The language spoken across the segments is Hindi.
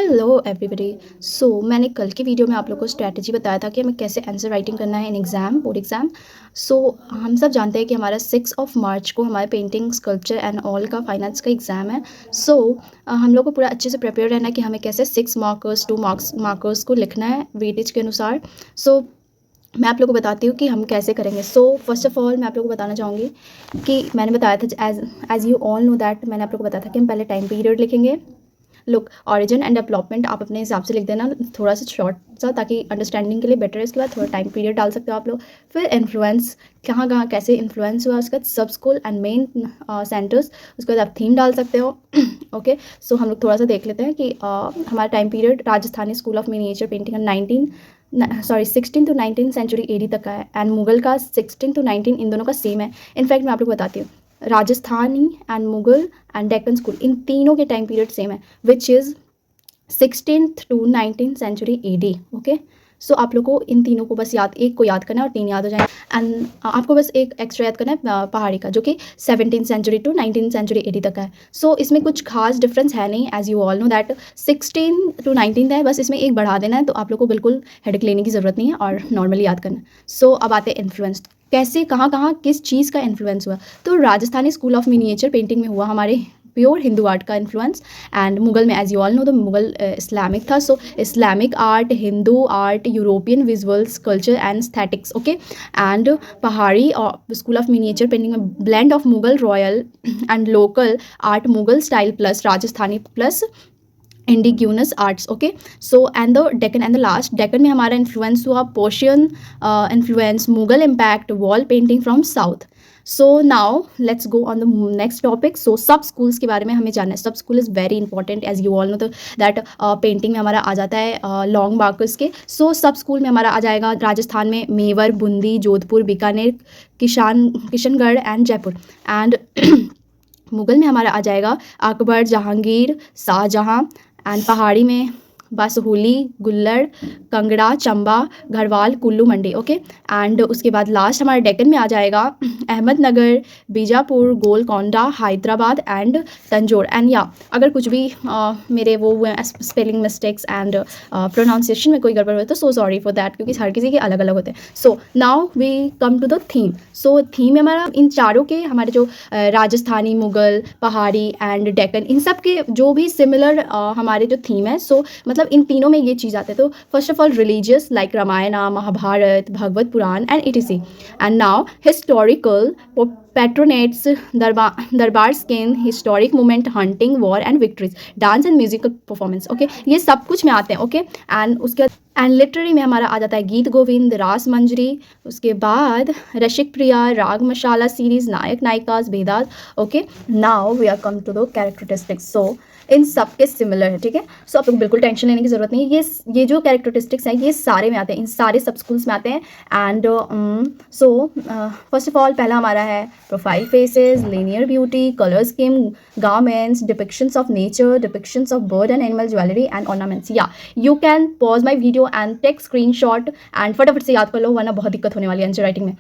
Hello everybody. मैंने कल की वीडियो में आप लोगों को स्ट्रैटेजी बताया था कि हमें कैसे आंसर राइटिंग करना है इन एग्ज़ाम, बोर्ड एग्ज़ाम। हम सब जानते हैं कि हमारा 6 मार्च को हमारे पेंटिंग, स्कल्पचर एंड ऑल का फाइनेंस का एग्ज़ाम है। हम लोग को पूरा अच्छे से प्रिपेयर रहना है कि हमें कैसे 6 मार्कर्स 2 मार्क्स को लिखना है वेटेज के अनुसार। मैं आप लोगों को बताती हूँ कि हम कैसे करेंगे। फर्स्ट ऑफ ऑल मैं आप लोगों को बताना चाहूँगी कि मैंने बताया था as you all know that, मैंने आप लोगों को बताया था कि हम पहले टाइम पीरियड लिखेंगे। लुक, ऑरिजिन एंड डेवलपमेंट आप अपने हिसाब से लिख देना, थोड़ा सा शॉर्ट सा, ताकि अंडरस्टैंडिंग के लिए बेटर है। इसके बाद थोड़ा टाइम पीरियड डाल सकते हो आप लोग। फिर इन्फ्लुएंस, कहाँ कहाँ कैसे इन्फ्लुएंस हुआ, उसके बाद सब स्कूल एंड मेन सेंटर्स, उसके बाद आप थीम डाल सकते हो। ओके, हम लोग थोड़ा सा देख लेते हैं कि हमारा time period Rajasthani school of miniature painting 16 to 19 century AD तक का है, एंड मुगल का 16 to 19, इन दोनों का सेम है। इनफैक्ट मैं आप लोग को बताती हूँ, Rajasthani and Mughal and Deccan school, इन तीनों के टाइम पीरियड सेम है, which is 16th to 19th century AD. Okay, आप लोग को इन तीनों को बस एक को याद करना है और 3 याद हो जाए। एंड आपको बस एक एक्स्ट्रा याद करना है पहाड़ी का, जो कि 17th century to 19th century AD तक का है। इसमें कुछ खास डिफरेंस है नहीं, as you all know that 16 to 19 है, बस इसमें एक बढ़ा देना है, तो आप लोग को बिल्कुल हेडेक लेने की ज़रूरत नहीं है और नॉर्मली याद करना है। अब आते हैं इन्फ्लुएंस, कैसे कहाँ कहाँ किस चीज़ का इन्फ्लुएंस हुआ। तो Rajasthani school of miniature painting में हुआ हमारे प्योर हिंदू आर्ट का इन्फ्लुएंस, एंड मुगल में as you all know the Mughal Islamic था। Islamic art, Hindu art, European visuals culture and aesthetics. Okay, and Pahari school of miniature painting में blend of Mughal royal and local art, Mughal style plus Rajasthani plus indigenous arts. Okay, and the Deccan and the last, Deccan में हमारा इन्फ्लुएंस हुआ Persian influence, Mughal impact, wall painting from south. Now let's go on the next topic. Sub schools के बारे में हमें जानना है। Sub school is very important, as you all know that painting में हमारा आ जाता है लॉन्ग मार्कर्स के। सब स्कूल में हमारा आ जाएगा राजस्थान में मेवर, बूंदी, जोधपुर, बीकानेर, किशनगढ़ एंड जयपुर। एंड मुगल में हमारा आ जाएगा अकबर, जहांगीर, शाहजहाँ। एंड पहाड़ी में बासहुली, गुल्लड़, कंगड़ा, चंबा, घड़वाल, कुल्लू, मंडी। ओके, एंड उसके बाद लास्ट हमारे डेक्कन में आ जाएगा अहमदनगर, बीजापुर, गोलकोंडा, हैदराबाद एंड तंजौर। एंड अगर कुछ भी मेरे वो स्पेलिंग मिस्टेक्स एंड प्रोनाउंसिएशन में कोई गड़बड़ हो तो सॉरी फॉर दैट, क्योंकि हर किसी के अलग अलग होते हैं। Now we come to the theme. Theme में हमारा इन चारों के, हमारे जो राजस्थानी, मुगल, पहाड़ी एंड डेक्कन, इन सब के जो भी सिमिलर हमारे जो थीम है, मतलब इन तीनों में ये चीज़ आते हैं। तो first of all religious, like Ramayana, Mahabharata, Bhagwat Puran and etc। And now historical, पैट्रोनेट्स, दरबार स्किन, historic movement, hunting, war and victories, dance and musical performance. Okay, ये सब कुछ में आते हैं। ओके, एंड उसके एंड लिटरेरी में हमारा आ जाता है गीत गोविंद, रास मंजरी, उसके बाद रसिक प्रिया, Ragamala series, Nayaka Nayikas, Bhedas. Okay, now we are come to the characteristics. इन सब के सिमिलर है, ठीक है। आप लोग बिल्कुल टेंशन लेने की ज़रूरत नहीं है। ये जो कैरेक्टरिस्टिक्स हैं ये सारे में आते हैं, इन सारे सब स्कूल्स में आते हैं। एंड फर्स्ट ऑफ ऑल पहला हमारा है profile faces, linear beauty, colour scheme, garments, depictions of nature, depictions of bird and animal, jewellery and ornaments. You can pause my video and take screenshot and फटाफट से याद कर लो, वरना बहुत दिक्कत होने वाली है आंसर राइटिंग में।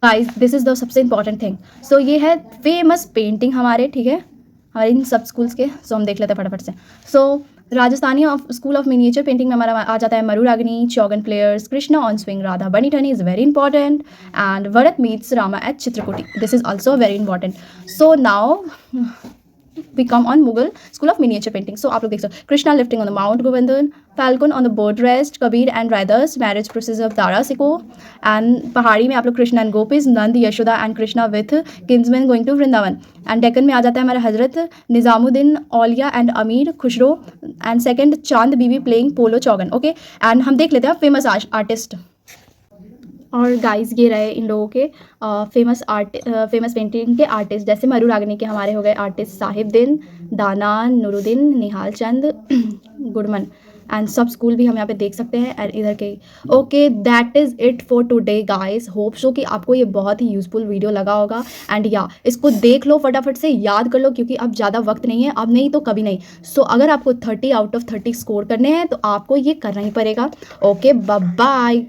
गाइस, दिस इज़ द सबसे इंपॉर्टेंट थिंग। ये है फेमस पेंटिंग हमारे, ठीक है, हमारे इन सब स्कूल्स के। हम देख लेते हैं फटाफट से। Rajasthani school of miniature painting में हमारा आ जाता है Maruragini, chaugan players, Krishna on swing, Radha Bani Thani is very important, and Bharat meets Rama at Chitrakuti, this is also very important. Now we come on Mughal School of Miniature Painting. आप लोग देख सकते हो, Krishna lifting on the mount Govardhan, falcon on the bird rest, Kabir and Raidas, marriage process of Dara Shikoh. And Pahari में आप लोग Krishna and gopis, Nand, Yashoda and Krishna with kinsmen going to Vrindavan. And Deccan में आ जाता है हमारा हजरत निजामुद्दीन औलिया एंड अमीर Khusro, and second Chand Bibi playing polo chaugan. Okay, and हम देख लेते हैं फेमस आर्टिस्ट। और गाइस, ये रहे इन लोगों के फेमस पेंटिंग के आर्टिस्ट, जैसे मरुरागनी के हमारे हो गए आर्टिस्ट साहिबदीन, दाना, नूरुद्दीन, निहाल चंद, गुडमन। एंड सब स्कूल भी हम यहाँ पे देख सकते हैं इधर के। Okay, that is it for today guys. Hope so कि आपको ये बहुत ही यूजफुल वीडियो लगा होगा। एंड इसको देख लो, फटाफट से याद कर लो, क्योंकि अब ज़्यादा वक्त नहीं है, अब नहीं तो कभी नहीं। अगर आपको 30 out of 30 स्कोर करने हैं तो आपको ये करना ही पड़ेगा। Okay, bye bye.